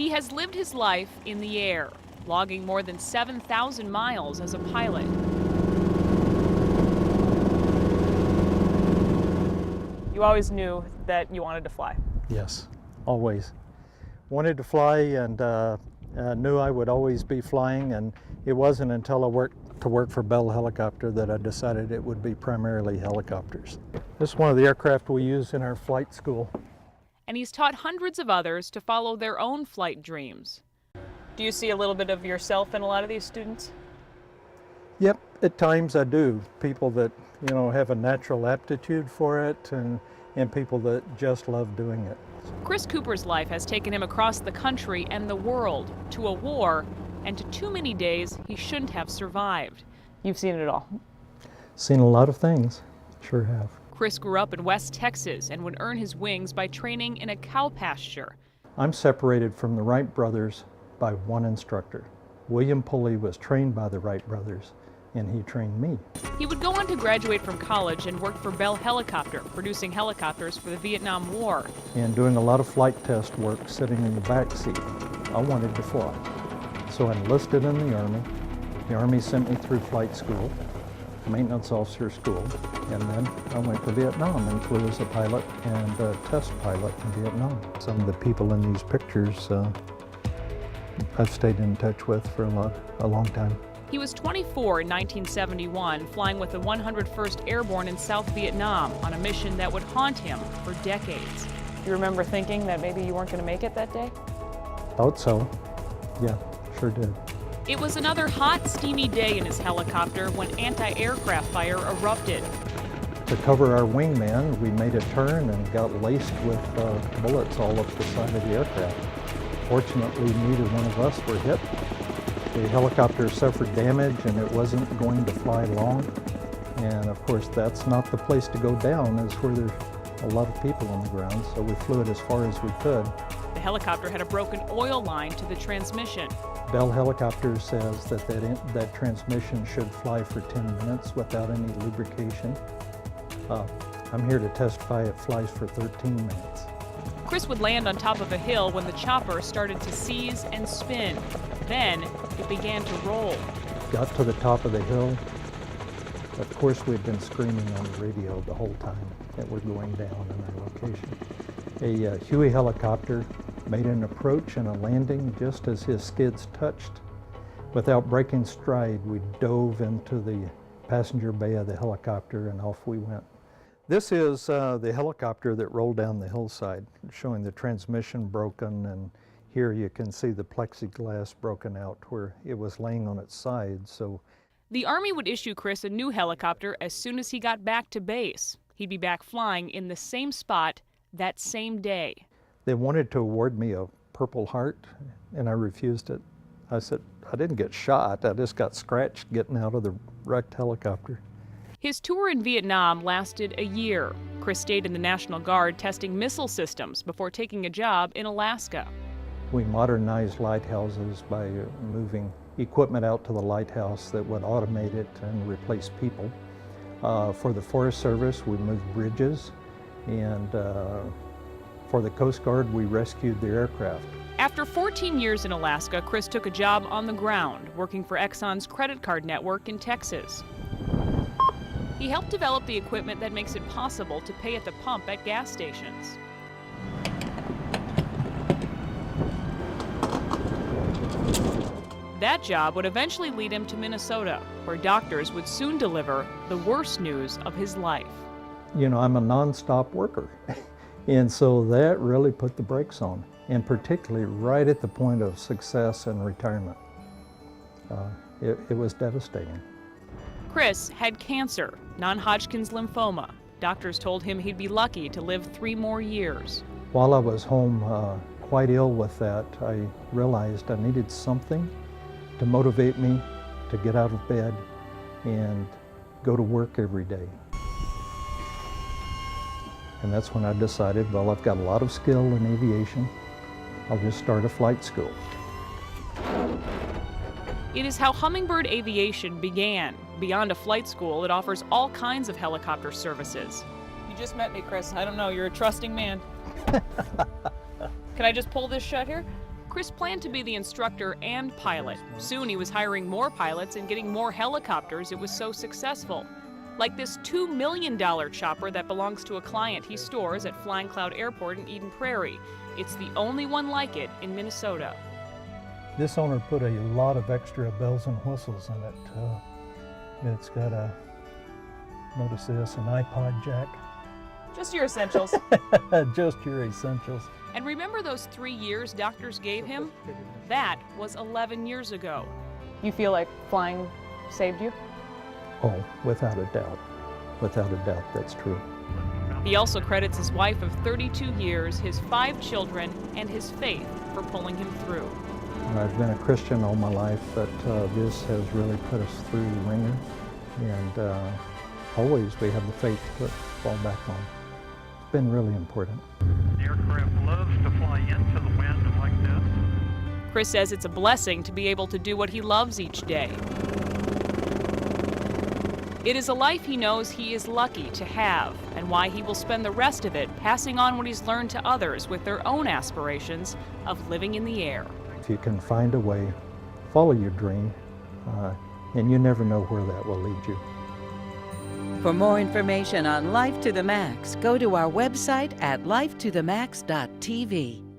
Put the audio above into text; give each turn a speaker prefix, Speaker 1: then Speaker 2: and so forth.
Speaker 1: He has lived his life in the air, logging more than 7,000 miles as a pilot. You always knew that you wanted to fly?
Speaker 2: Yes, always. Wanted to fly and knew I would always be flying, and it wasn't until I worked for Bell Helicopter that I decided it would be primarily helicopters. This is one of the aircraft we use in our flight school.
Speaker 1: And he's taught hundreds of others to follow their own flight dreams. Do you see a little bit of yourself in a lot of these students?
Speaker 2: Yep, at times I do. People that, have a natural aptitude for it, and people that just love doing it.
Speaker 1: Chris Cooper's life has taken him across the country and the world, to a war, and to too many days he shouldn't have survived. You've seen it all.
Speaker 2: Seen a lot of things, sure have.
Speaker 1: Chris grew up in West Texas and would earn his wings by training in a cow pasture.
Speaker 2: I'm separated from the Wright brothers by one instructor. William Pulley was trained by the Wright brothers, and he trained me.
Speaker 1: He would go on to graduate from college and work for Bell Helicopter, producing helicopters for the Vietnam War.
Speaker 2: And doing a lot of flight test work sitting in the back seat. I wanted to fly. So I enlisted in the Army. The Army sent me through flight school, maintenance officer school, and then I went to Vietnam and flew as a pilot and a test pilot in Vietnam. Some of the people in these pictures I've stayed in touch with for a long time.
Speaker 1: He was 24 in 1971, flying with the 101st Airborne in South Vietnam on a mission that would haunt him for decades. You remember thinking that maybe you weren't going to make it that day?
Speaker 2: Thought so. Yeah, sure did.
Speaker 1: It was another hot, steamy day in his helicopter when anti-aircraft fire erupted.
Speaker 2: To cover our wingman, we made a turn and got laced with bullets all up the side of the aircraft. Fortunately, neither one of us were hit. The helicopter suffered damage and it wasn't going to fly long. And of course, that's not the place to go down, is where there's a lot of people on the ground, so we flew it as far as we could.
Speaker 1: The helicopter had a broken oil line to the transmission.
Speaker 2: Bell Helicopter says that transmission should fly for 10 minutes without any lubrication. I'm here to testify it flies for 13 minutes.
Speaker 1: Chris would land on top of a hill when the chopper started to seize and spin. Then it began to roll.
Speaker 2: Got to the top of the hill. Of course, we'd been screaming on the radio the whole time that we're going down in our location. A Huey helicopter made an approach and a landing just as his skids touched. Without breaking stride, we dove into the passenger bay of the helicopter and off we went. This is the helicopter that rolled down the hillside, showing the transmission broken, and here you can see the plexiglass broken out where it was laying on its side. So
Speaker 1: the Army would issue Chris a new helicopter as soon as he got back to base. He'd be back flying in the same spot that same day.
Speaker 2: They wanted to award me a Purple Heart, and I refused it. I said, I didn't get shot, I just got scratched getting out of the wrecked helicopter.
Speaker 1: His tour in Vietnam lasted a year. Chris stayed in the National Guard testing missile systems before taking a job in Alaska.
Speaker 2: We modernized lighthouses by moving equipment out to the lighthouse that would automate it and replace people. For the Forest Service, we moved bridges, and for the Coast Guard, we rescued the aircraft.
Speaker 1: After 14 years in Alaska, Chris took a job on the ground, working for Exxon's credit card network in Texas. He helped develop the equipment that makes it possible to pay at the pump at gas stations. That job would eventually lead him to Minnesota, where doctors would soon deliver the worst news of his life.
Speaker 2: I'm a non-stop worker, and so that really put the brakes on, and particularly right at the point of success and retirement. It was devastating.
Speaker 1: Chris had cancer, non-Hodgkin's lymphoma. Doctors told him he'd be lucky to live 3 more years.
Speaker 2: While I was home quite ill with that, I realized I needed something to motivate me to get out of bed and go to work every day. And that's when I decided, well, I've got a lot of skill in aviation. I'll just start a flight school.
Speaker 1: It is how Humming Bird Aviation began. Beyond a flight school, it offers all kinds of helicopter services. You just met me, Chris. I don't know, you're a trusting man. Can I just pull this shut here? Chris planned to be the instructor and pilot. Soon he was hiring more pilots and getting more helicopters. It was so successful. Like this $2 million chopper that belongs to a client he stores at Flying Cloud Airport in Eden Prairie. It's the only one like it in Minnesota.
Speaker 2: This owner put a lot of extra bells and whistles in it. It's got a, notice this, an iPod jack.
Speaker 1: Just your essentials.
Speaker 2: Just your essentials.
Speaker 1: And remember those 3 years doctors gave him? That was 11 years ago. You feel like flying saved you?
Speaker 2: Oh, without a doubt. Without a doubt, that's true.
Speaker 1: He also credits his wife of 32 years, his 5 children, and his faith for pulling him through.
Speaker 2: I've been a Christian all my life, but this has really put us through the ringer. And always we have the faith to fall back on. It's been really important.
Speaker 3: The aircraft loves to fly into the wind like this.
Speaker 1: Chris says it's a blessing to be able to do what he loves each day. It is a life he knows he is lucky to have, and why he will spend the rest of it passing on what he's learned to others with their own aspirations of living in the air.
Speaker 2: If you can find a way, follow your dream, and you never know where that will lead you.
Speaker 4: For more information on Life to the Max, go to our website at lifetothemax.tv.